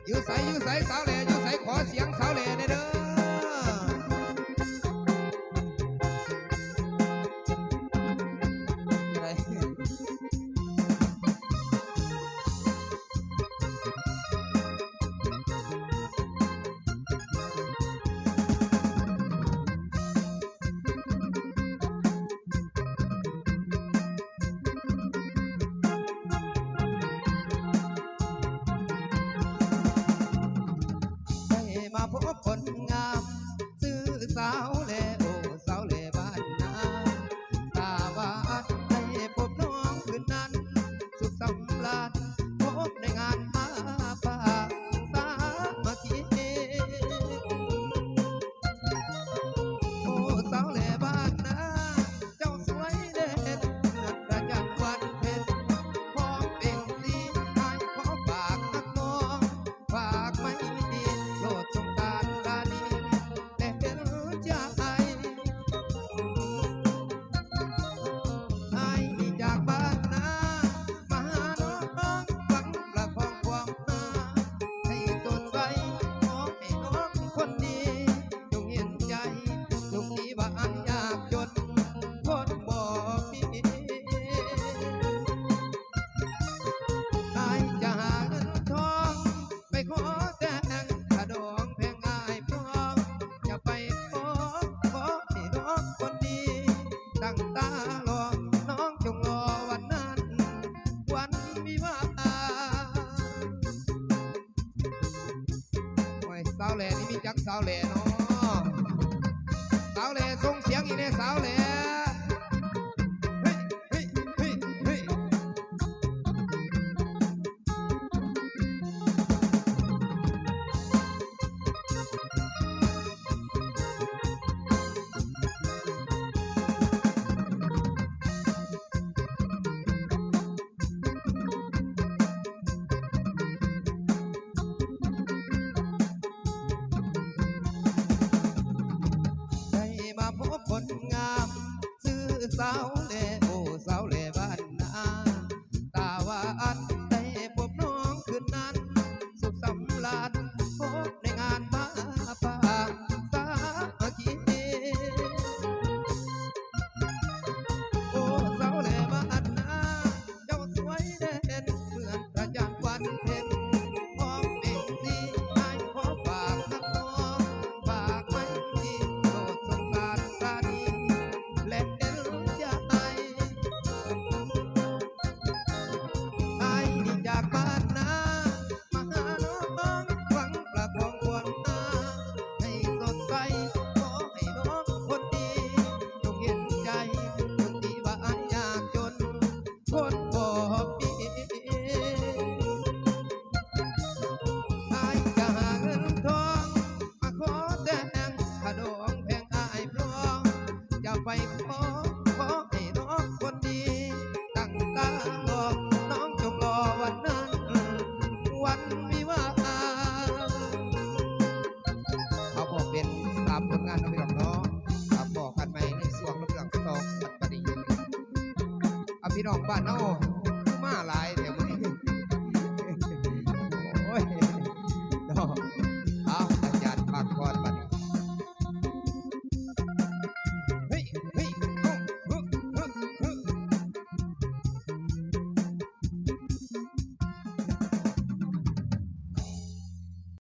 อยู่ใสสาวแหล่อยู่ใสขอเสียงสาวแหล่ในเด้อมาพบคนงามซื้อสาวแหล่โอ้สาวแหล่บ้านนาตาหวานได้พบน้องคืนนั้นสุขสำราญพบในงานอาป่าสามัคคีโอ้สาวแหล่บ้านนาเจ้าสวยเด่นประจันวันเพ็ญพร้อมเป็นสีไม้ขอฝากนักมองฝากไม่ดีโปรดสงสารราณีแต่เห็นใจจากบ้านนามาหาน้องหวังประคองความหาให้สดใสขอให้น้องคนดีจงเห็นใจลูกนี้ว่าอันยากจนคนบอกพี่อายจะหาเงินทองไปขอแต่งถ้าดองแพงง่ายพร้อมอย่าไปขอให้น้องคนดีตั้งตารอน้องจงรอวันนั้นวันวิวาโอ้ยสาวแหล่นี่มีจักสาวแหล่เนาะสาวแหล่ส่งเสียงอีกเนี่ยสาวแหล่เฮ้ยเฮ้ยเฮ้ยเฮ้ยมาพบคนงามซื้อสาวแหล่โอ้สาวแหล่บ้านนาตาหวานได้พบน้องคืนนั้นสุขสำราญพบในงานบ้าป่าสามัคคีโอ้สาวแหล่บ้านนาเจ้าสวยเด่นเหมือนประจันวันเพ็ญพร้อมเป็นสีไม้ขอฝากนักน้องฝากไม่ดีโปรดสงสารราณีและเอ็นใจอายนี่จากบ้านนามาหาน้องหวังประคองควรหาให้สดใสขอให้น้องคนดีจงเห็นใจจงดีว่าอายยากจนคนบอกมีอายจะหาเงินทองมาขอแต่งถ้าดองแพงอายพร้อมจะไปขอให้น้องคนดีตั้งตารอน้องจงรอวันนั้นวันวิวาเขาบอกเป็น3 ผลงานน้องพี่น้องเนาะครับบอกกันไหมในส่วนน้องพี่น้องต่อปัตตานีพี่น้องบ้านเนาะ